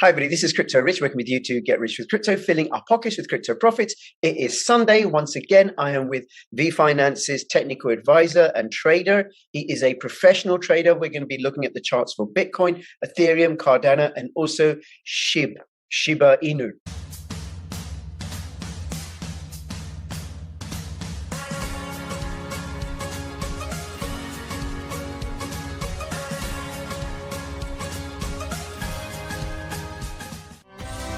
Hi, everybody. This is Crypto Rich, working with you to get rich with crypto, filling our pockets with crypto profits. It is Sunday. Once again, I am with VFinance's technical advisor and trader. He is a professional trader. We're going to be looking at the charts for Bitcoin, Ethereum, Cardano, and also SHIB, Shiba Inu.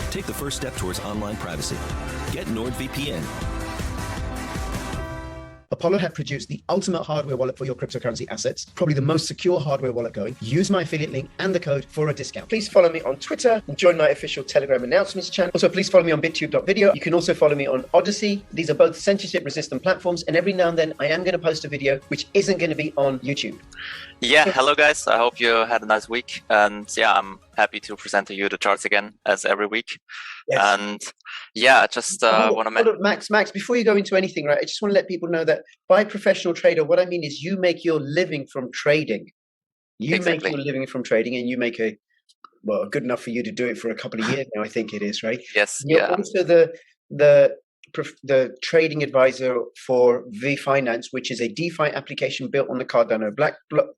Take the first step towards online privacy. Get NordVPN. Apollo have produced the ultimate hardware wallet for your cryptocurrency assets, probably the most secure hardware wallet going. Use my affiliate link and the code for a discount. Please follow me on Twitter and join my official Telegram announcements channel. Also, please follow me on bittube.video. You can also follow me on Odyssey. These are both censorship-resistant platforms, and every now and then I am going to post a video which isn't going to be on YouTube. Yeah, hello guys. I hope you had a nice week, and yeah, I'm happy to present to you the charts again as every week. Yes. And yeah, I just want to mention, Max, before you go into anything, right? I just want to let people know that by professional trader, what I mean is you make your living from trading. You make your living from trading, and you make good enough for you to do it for a couple of years now. I think it is, right? Yes. You're also the trading advisor for VFinance, which is a DeFi application built on the Cardano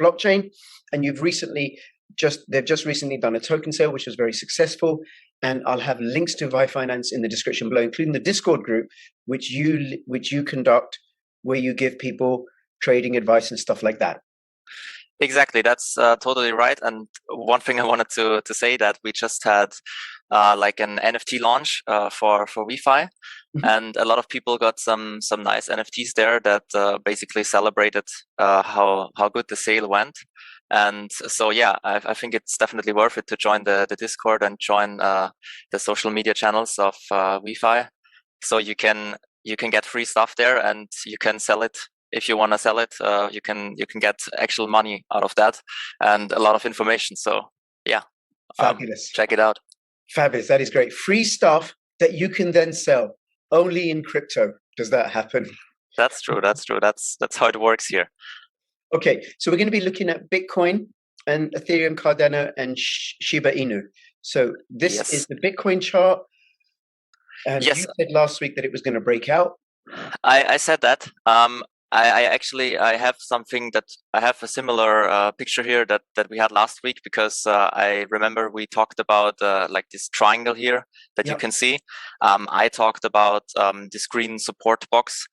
blockchain, and they've just recently done a token sale, which was very successful. And I'll have links to VYFinance in the description below, including the Discord group, which you conduct, where you give people trading advice and stuff like that. Exactly, that's totally right. And one thing I wanted to say that we just had like an NFT launch for VYFI, and a lot of people got some nice NFTs there that basically celebrated how good the sale went. And so yeah, I think it's definitely worth it to join the Discord and join the social media channels of VYFI, so you can get free stuff there, and you can sell it. If you want to sell it, you can get actual money out of that, and a lot of information. So yeah, fabulous. Check it out. Fabulous. That is great. Free stuff that you can then sell only in crypto. Does that happen? That's true. That's how it works here. Okay, so we're going to be looking at Bitcoin and Ethereum, Cardano, and Shiba Inu. So this is the Bitcoin chart. And you said last week that it was going to break out. I said that. I have something that I have a similar picture here that we had last week, because I remember we talked about like this triangle here that you can see. I talked about this green support box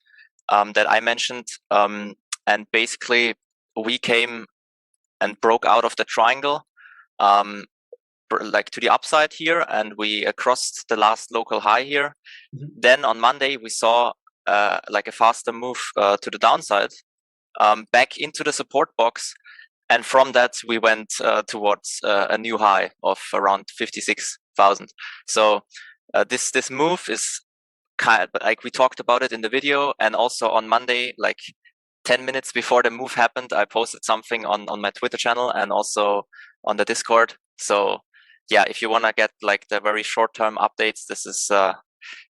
that I mentioned, and basically we came and broke out of the triangle like to the upside here, and we crossed the last local high here. Then on Monday we saw like a faster move to the downside, back into the support box, and from that we went towards a new high of around 56,000. So this move is kind of like we talked about it in the video, and also on Monday, like 10 minutes before the move happened, I posted something on my Twitter channel and also on the Discord. So yeah, if you want to get like the very short-term updates, this is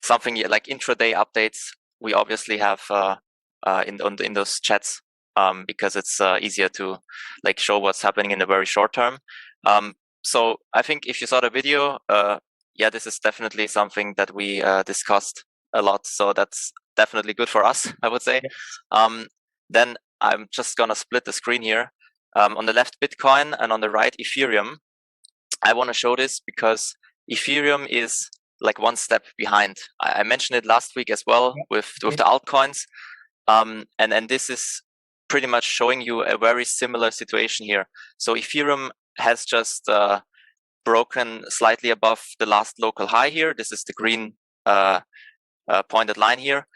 something like intraday updates. We obviously have in those chats, because it's easier to like show what's happening in the very short term. So I think if you saw the video, yeah, this is definitely something that we discussed a lot. So that's definitely good for us, I would say. Then I'm just gonna split the screen here. On the left, Bitcoin, and on the right, Ethereum. I want to show this because Ethereum is like one step behind. I mentioned it last week as well with the altcoins, and this is pretty much showing you a very similar situation here. So Ethereum has just broken slightly above the last local high here. This is the green pointed line here,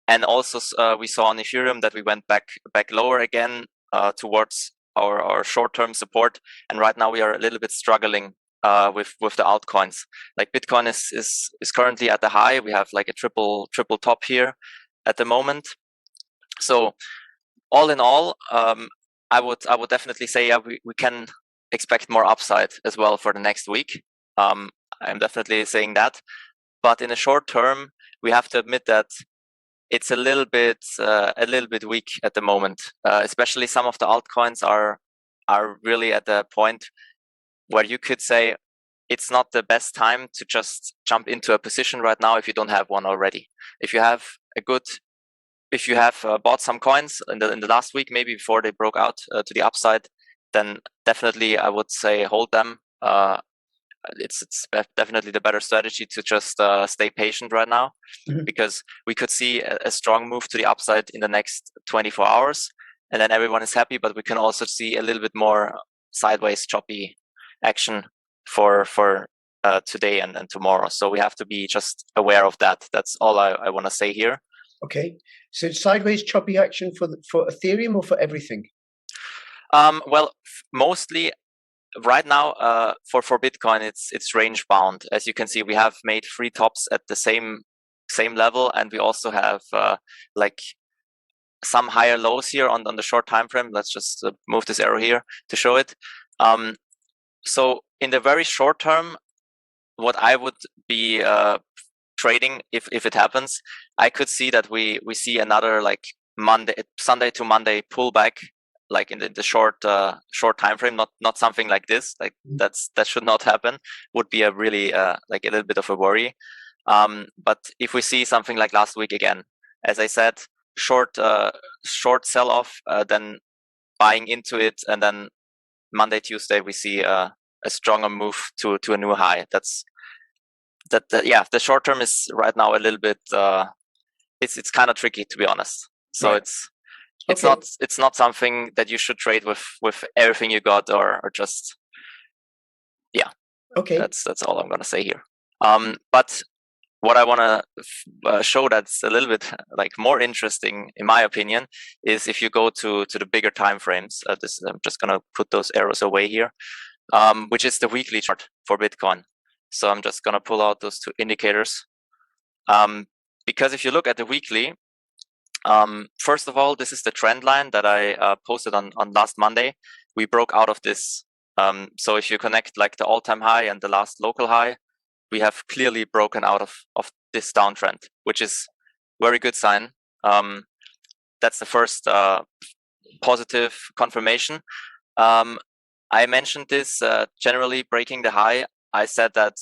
and also we saw on Ethereum that we went back lower again towards our short-term support, and right now we are a little bit struggling with the altcoins. Like Bitcoin is currently at the high. We have like a triple top here at the moment. So all in all, I would definitely say we can expect more upside as well for the next week. I'm definitely saying that, but in the short term, we have to admit that it's a little bit weak at the moment. Especially some of the altcoins are really at the point where you could say, it's not the best time to just jump into a position right now if you don't have one already. If you have bought some coins in the last week, maybe before they broke out to the upside, then definitely I would say hold them. It's definitely the better strategy to just stay patient right now, because we could see a strong move to the upside in the next 24 hours, and then everyone is happy. But we can also see a little bit more sideways choppy action for today and tomorrow. So we have to be just aware of that. That's all I want to say here. Okay, so sideways choppy action for Ethereum or for everything? Well, mostly right now for Bitcoin, it's range bound. As you can see, we have made 3 tops at the same level, and we also have like some higher lows here on the short time frame. Let's just move this arrow here to show it. So in the very short term, what I would be trading if it happens, I could see that we see another like Sunday to Monday pullback, like in the short time frame, not something like this. Like that should not happen. Would be a really like a little bit of a worry. But if we see something like last week again, as I said, short sell off, then buying into it, and then Monday, Tuesday we see a stronger move to a new high. Yeah, the short term is right now a little bit it's kind of tricky, to be honest. So right. it's not something that you should trade with everything you got, or just, yeah. Okay, that's all I'm gonna say here. But what I want to show that's a little bit like more interesting, in my opinion, is if you go to the bigger time frames. I'm just gonna put those arrows away here, which is the weekly chart for Bitcoin. So I'm just gonna pull out those 2 indicators, because if you look at the weekly, first of all, this is the trend line that I posted on last Monday. We broke out of this. So if you connect like the all-time high and the last local high, we have clearly broken out of this downtrend, which is very good sign. That's the first positive confirmation. I mentioned this generally breaking the high. I said that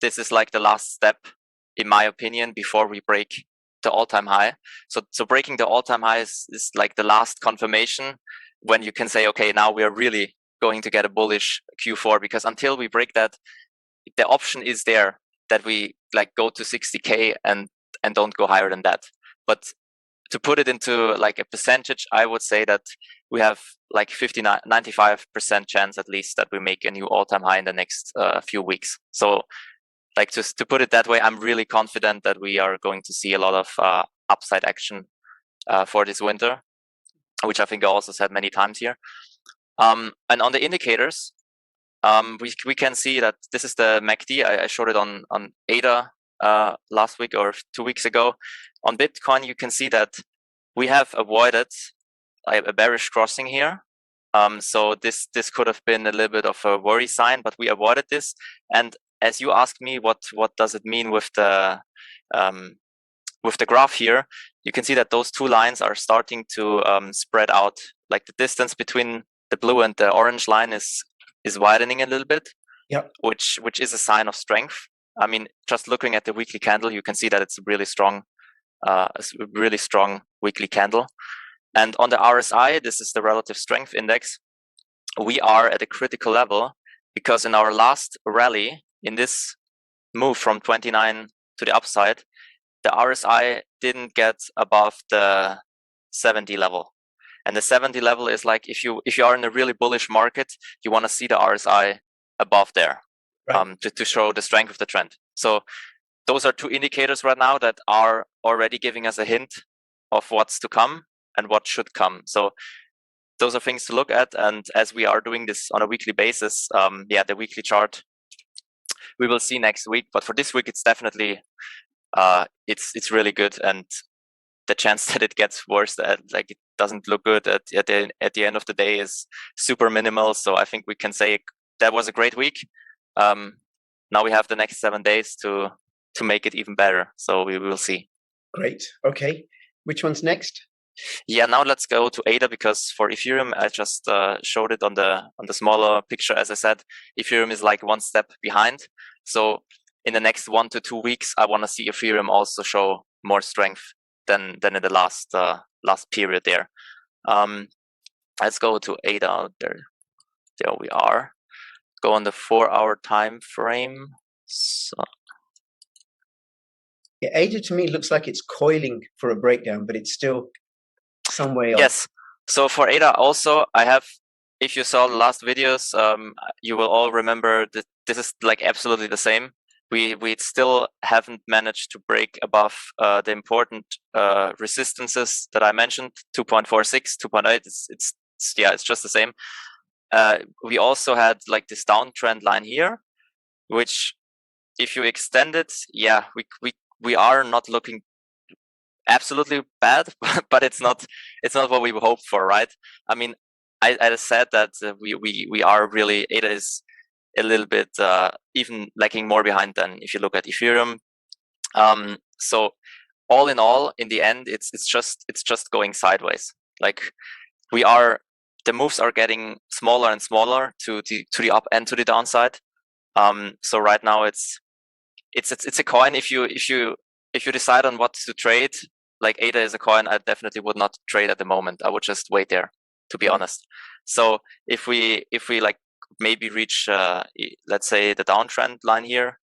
this is like the last step, in my opinion, before we break the all-time high. So breaking the all-time high is like the last confirmation when you can say, okay, now we are really going to get a bullish Q4, because until we break that, the option is there that we like go to 60K and don't go higher than that. But to put it into like a percentage, I would say that we have like 95% chance at least that we make a new all-time high in the next few weeks. So like to put it that way, I'm really confident that we are going to see a lot of upside action for this winter, which I think I also said many times here. And on the indicators, we can see that this is the MACD. I showed it on ADA last week or 2 weeks ago. On Bitcoin, you can see that we have avoided a bearish crossing here. So this could have been a little bit of a worry sign, but we avoided this. And as you asked me, what does it mean with the graph here? You can see that those 2 lines are starting to spread out. Like the distance between the blue and the orange line is widening a little bit. Yep. Which is a sign of strength. I mean, just looking at the weekly candle, you can see that it's a really strong weekly candle. And on the RSI, this is the relative strength index. We are at a critical level, because in our last rally, in this move from 29 to the upside, the RSI didn't get above the 70 level. And the 70 level is like, if you are in a really bullish market, you want to see the RSI above there, right, to show the strength of the trend. So those are 2 indicators right now that are already giving us a hint of what's to come and what should come. So those are things to look at. And as we are doing this on a weekly basis, the weekly chart we will see next week. But for this week, it's definitely it's really good, and the chance that it gets worse, that like it doesn't look good at the end of the day, is super minimal. So I think we can say that was a great week. Now we have the next 7 days to make it even better. So we will see. Great. Okay. Which one's next? Yeah, now let's go to ADA, because for Ethereum, I just showed it on the smaller picture. As I said, Ethereum is like one step behind. So in the next 1 to 2 weeks, I want to see Ethereum also show more strength than in the last period there. Let's go to ADA. There we are. Go on the 4-hour time frame. So. Yeah, ADA to me looks like it's coiling for a breakdown, but it's still some way off. Yes. So for ADA also, I have, if you saw the last videos, you will all remember that this is like absolutely the same. We still haven't managed to break above the important resistances that I mentioned, 2.46, 2.8. It's just the same. We also had like this downtrend line here, which if you extend it, yeah, we are not looking absolutely bad, but it's not what we hoped for, right? I mean, I said that we are really, ADA is a little bit even lagging more behind than if you look at Ethereum. So all in all, in the end, it's just going sideways. Like the moves are getting smaller and smaller to the up and to the downside. So right now it's a coin. If you decide on what to trade, like ADA is a coin, I definitely would not trade at the moment. I would just wait there, to be honest. So if we like maybe reach let's say the downtrend line here,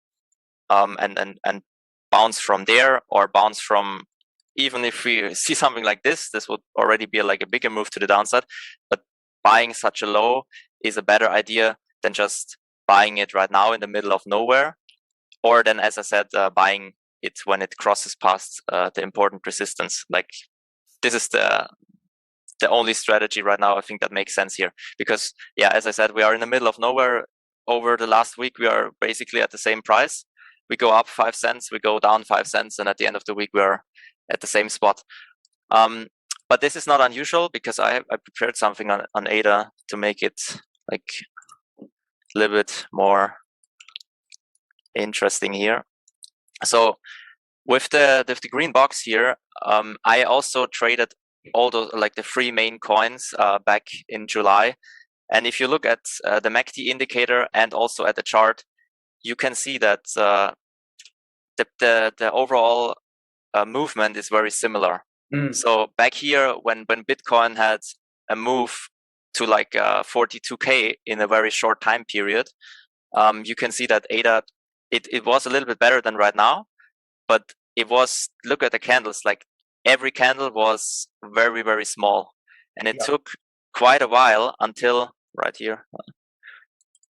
and bounce from there, or bounce from, even if we see something like this would already be like a bigger move to the downside. But buying such a low is a better idea than just buying it right now in the middle of nowhere, or then, as I said, buying it when it crosses past the important resistance. Like this is the only strategy right now I think that makes sense here, because yeah, as I said, we are in the middle of nowhere. Over the last week, we are basically at the same price. We go up 5 cents, we go down 5 cents, and at the end of the week, we are at the same spot. But this is not unusual, because I prepared something on ADA to make it like a little bit more interesting here. So with the green box here, I also traded all those, like the 3 main coins back in July. And if you look at the MACD indicator and also at the chart, you can see that the overall movement is very similar. So back here, when Bitcoin had a move to like 42K in a very short time period, you can see that ADA, it was a little bit better than right now, but it was, look at the candles, like every candle was very, very small. And it took quite a while until, right here,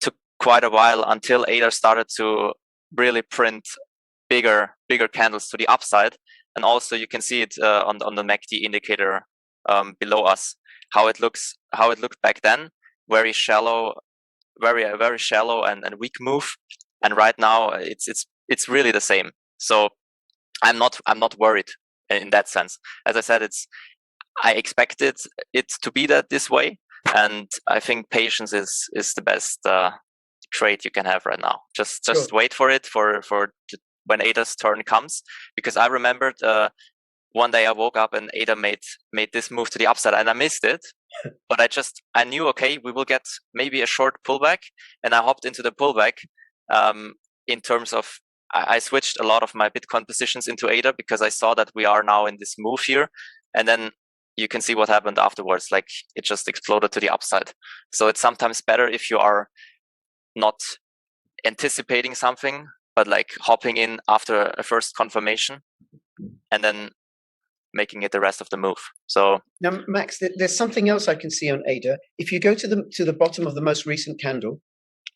took quite a while until ADA started to really print bigger candles to the upside. And also you can see it on the MACD indicator below us, how it looked back then, very shallow, very shallow and weak move. And right now it's really the same. So I'm not worried in that sense. As I said, I expected it to be this way, and I think patience is the best trade you can have right now. Just wait for it for when ADA's turn comes, because I remembered one day I woke up and ADA made this move to the upside and I missed it. But I knew, okay, we will get maybe a short pullback, and I hopped into the pullback. In terms of, I switched a lot of my Bitcoin positions into ADA because I saw that we are now in this move here, and then you can see what happened afterwards. Like it just exploded to the upside. So it's sometimes better if you are not anticipating something, but like hopping in after a first confirmation and then making it the rest of the move. So now, Max, there's something else I can see on ADA. If you go to the bottom of the most recent candle,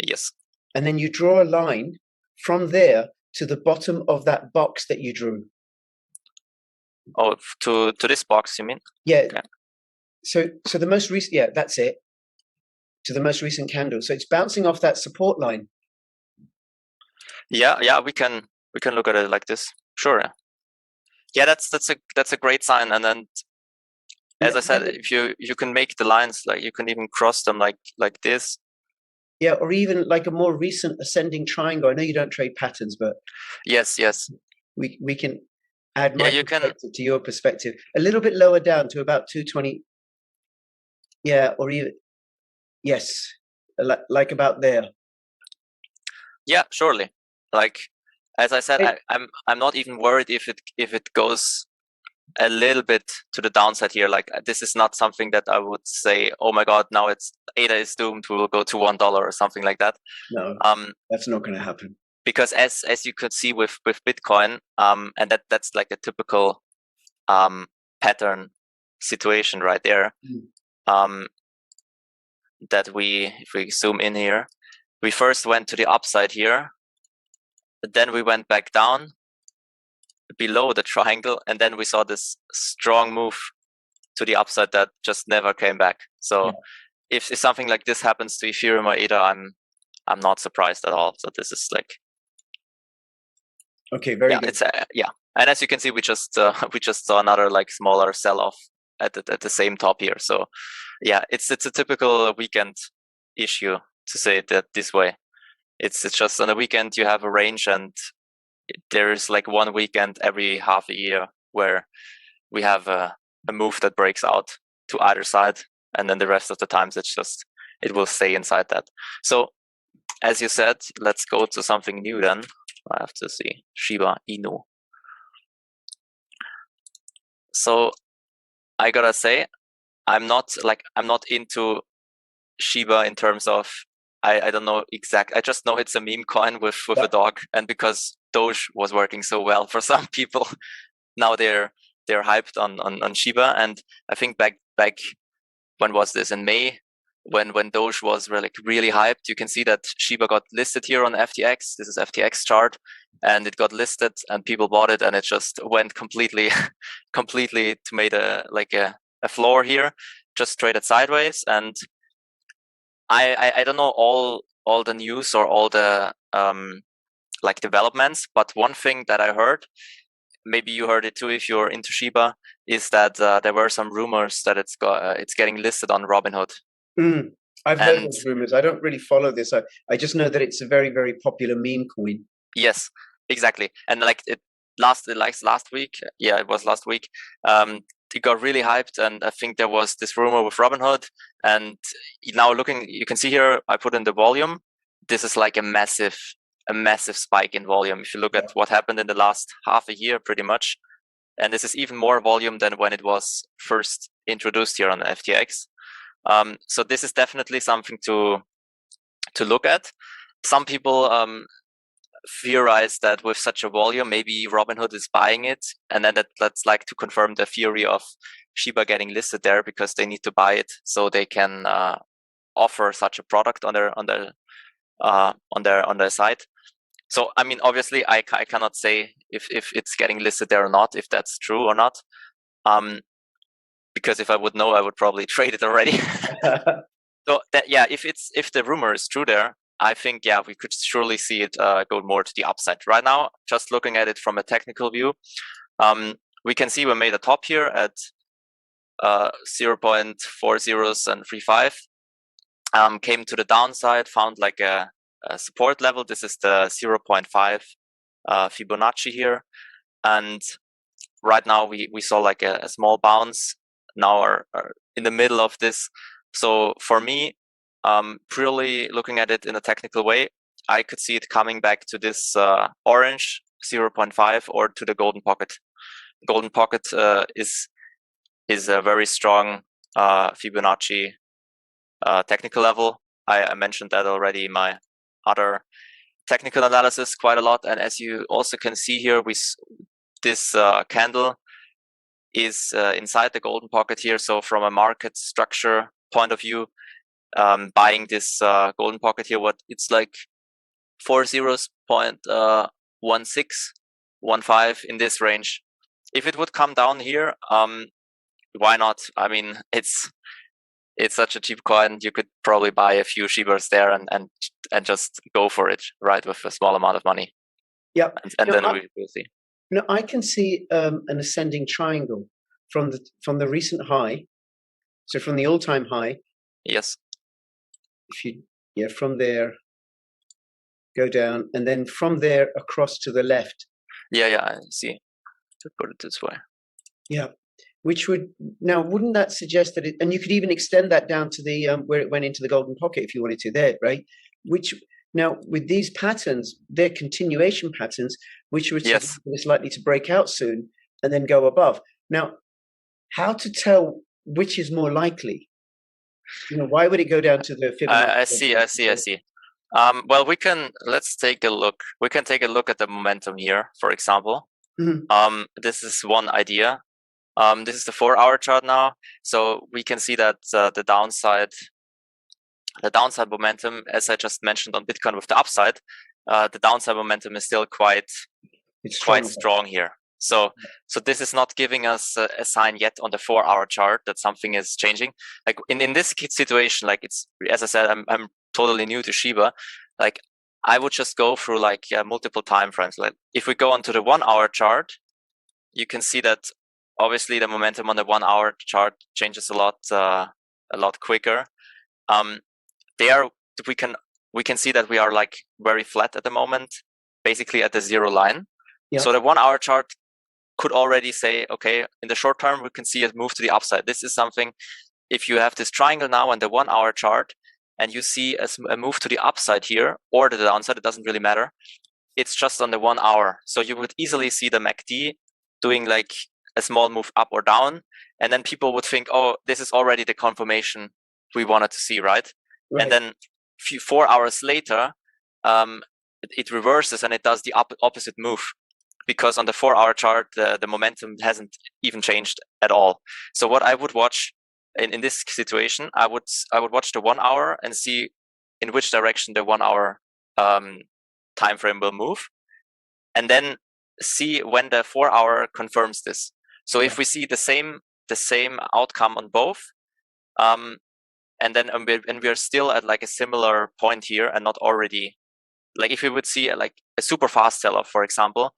yes, and then you draw a line from there to the bottom of that box that you drew. Oh, to this box, you mean? Yeah. Okay. So the most recent, yeah, that's it. To the most recent candle. So it's bouncing off that support line. Yeah, we can look at it like this. Sure. Yeah, that's a great sign. And then, as I said, if you can make the lines, like you can even cross them like this. Yeah, or even like a more recent ascending triangle. I know you don't trade patterns, but yes, we can. add Yeah, my you can. perspective to your perspective. A little bit lower down to about 220. Yeah, or even yes, like about there. Yeah, surely. Like as I said, Hey, I'm not even worried if it goes a little bit to the downside here. Like this is not something that I would say, oh my god, now it's ADA is doomed, we will go to $1 or something like that. no, that's not going to happen. Because as you could see with Bitcoin, and that's like a typical pattern situation right there. That if we zoom in here, we first went to the upside here, then we went back down below the triangle, and then we saw this strong move to the upside that just never came back. So if something like this happens to Ethereum or ADA, I'm not surprised at all. So this is like okay, very good. It's and as you can see, we just saw another like smaller sell-off at the same top here. So yeah, it's a typical weekend issue, to say it this way. It's just on the weekend you have a range, and there's like one weekend every half a year where we have a move that breaks out to either side, and then the rest of the times it will stay inside that. So as you said, let's go to something new then. I have to see Shiba Inu. So I gotta say, I'm not into Shiba in terms of I don't know exact. I just know it's a meme coin with a dog, and because Doge was working so well for some people, now they're hyped on Shiba. And I think back when was this, in May, when Doge was really hyped, you can see that Shiba got listed here on FTX. This is FTX chart, and it got listed and people bought it, and it just went completely to made a floor here, just traded sideways. And I don't know all the news or all the developments, but one thing that I heard, maybe you heard it too if you're into Shiba, is that there were some rumors that it's getting listed on Robinhood. I've heard those rumors. I don't really follow this. I just know that it's a very, very popular meme coin. Yes, exactly. And last week, yeah, it was last week. It got really hyped, and I think there was this rumor with Robinhood. And now you can see here, I put in the volume. This is like a massive spike in volume. If you look at what happened in the last half a year, pretty much. And this is even more volume than when it was first introduced here on the FTX. So this is definitely something to look at. Some people theorize that with such a volume, maybe Robinhood is buying it, and then that's like to confirm the theory of Shiba getting listed there, because they need to buy it so they can offer such a product on their site. So I mean, obviously, I cannot say if it's getting listed there or not, if that's true or not, because if I would know, I would probably trade it already. So if the rumor is true there, I think, we could surely see it go more to the upside. Right now, just looking at it from a technical view, we can see we made a top here at 0.4035, came to the downside, found like a support level. This is the 0.5 Fibonacci here. And right now we saw like a small bounce. Now are in the middle of this. So for me, purely looking at it in a technical way, I could see it coming back to this orange 0.5 or to the golden pocket. Golden pocket is a very strong Fibonacci technical level. I mentioned that already in my other technical analysis quite a lot. And as you also can see here, this candle is inside the golden pocket here. So from a market structure point of view, buying this golden pocket here, what it's like 40.1615 in this range. If it would come down here, why not? I mean, it's such a cheap coin. You could probably buy a few Shibas there and just go for it, right, with a small amount of money. Yep. And then we'll see. No, I can see an ascending triangle from the recent high. So from the all-time high. Yes. From there, go down, and then from there across to the left. Yeah, I see. to put it this way. Yeah. Which would now wouldn't that suggest that and you could even extend that down to the where it went into the golden pocket if you wanted to there, right? Which now with these patterns, they're continuation patterns, which would Yes. is likely to break out soon and then go above. Now, how to tell which is more likely? Why would it go down to the Fibonacci? I see. Well, let's take a look. We can take a look at the momentum here, for example. Mm-hmm. This is one idea. This is the 4-hour chart now. So we can see that the downside momentum, as I just mentioned on Bitcoin with the upside, the downside momentum is still quite strong here. So this is not giving us a sign yet on the 4-hour chart that something is changing. Like in this situation, like it's, as I said, I'm totally new to Shiba. Like I would just go through like multiple time frames. Like if we go onto the 1-hour chart, you can see that obviously the momentum on the 1-hour chart changes a lot quicker. There we can see that we are like very flat at the moment, basically at the 0 line. Yep. So the 1-hour chart could already say, okay, in the short term, we can see it move to the upside. This is something, if you have this triangle now on the 1-hour chart and you see a move to the upside here or the downside, it doesn't really matter. It's just on the 1 hour. So you would easily see the MACD doing like a small move up or down. And then people would think, oh, this is already the confirmation we wanted to see, right? And then 4 hours later, it reverses and it does the opposite move. Because on the 4-hour chart, the momentum hasn't even changed at all. So what I would watch in this situation, I would watch the 1 hour and see in which direction the 1-hour time frame will move, and then see when the 4-hour confirms this. So if we see the same outcome on both, and we are still at like a similar point here and not already, like if we would see like a super fast sell-off, for example,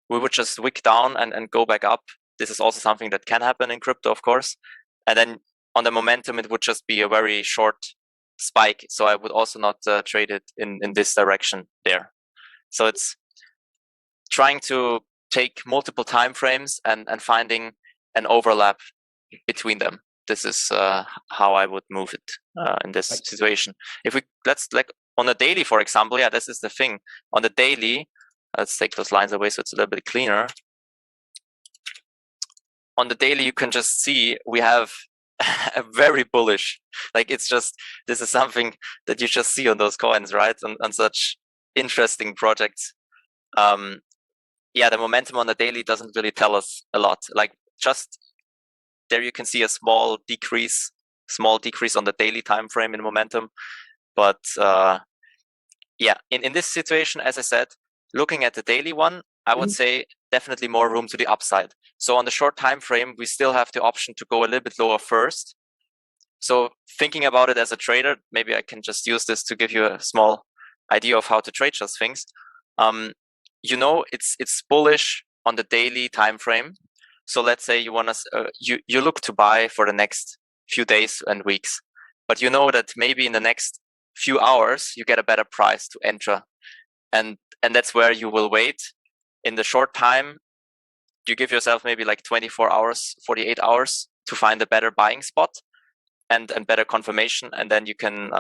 we would just wick down and go back up. This is also something that can happen in crypto, of course. And then on the momentum, it would just be a very short spike. So I would also not trade it in this direction there. So it's trying to take multiple time frames and finding an overlap between them. This is how I would move it in this situation. Let's like on a daily, for example, yeah, this is the thing. On the daily, let's take those lines away so it's a little bit cleaner. On the daily, you can just see we have a very bullish, like it's just, this is something that you just see on those coins, right? On such interesting projects. Yeah, the momentum on the daily doesn't really tell us a lot. Like just there you can see a small decrease on the daily time frame in momentum. But yeah, in this situation, as I said, looking at the daily one, I would say definitely more room to the upside. So on the short time frame, we still have the option to go a little bit lower first. So thinking about it as a trader, maybe I can just use this to give you a small idea of how to trade those things. You know, it's bullish on the daily time frame. So let's say you want to you look to buy for the next few days and weeks, but you know that maybe in the next few hours you get a better price to enter, and that's where you will wait. In the short time, you give yourself maybe like 24 hours, 48 hours to find a better buying spot and better confirmation, and then you can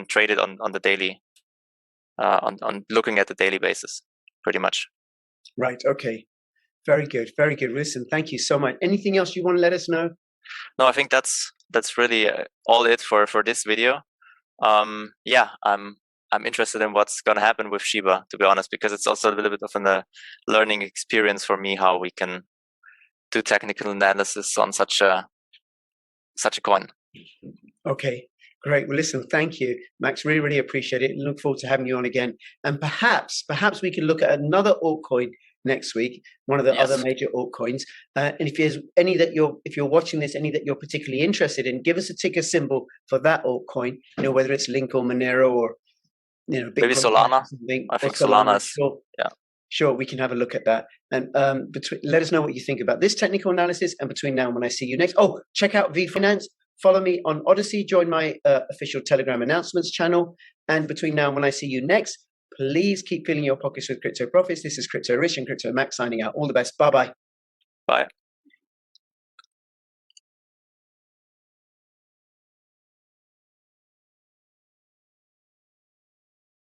trade it on the daily, on looking at the daily basis, pretty much. Right. Okay. Very good. Very good. Listen, thank you so much. Anything else you want to let us know? No, I think that's really all it for this video. Yeah, I'm interested in what's going to happen with Shiba, to be honest, because it's also a little bit of a learning experience for me, how we can do technical analysis on such a coin. Okay, great. Well, listen, thank you, Max. Really, really appreciate it. Look forward to having you on again. And perhaps we can look at another altcoin next week, one of the other major altcoins. And if there's any that if you're watching this, any that you're particularly interested in, give us a ticker symbol for that altcoin. You know, whether it's Link or Monero or Bitcoin, maybe Solana. I think Solana is, sure. Yeah. Sure, we can have a look at that. And let us know what you think about this technical analysis. And between now and when I see you next, check out VFinance. Follow me on Odyssey. Join my official Telegram announcements channel. And between now and when I see you next, Please keep filling your pockets with crypto profits. This is Crypto Rich and Crypto Max signing out. All the best. Bye-bye. Bye.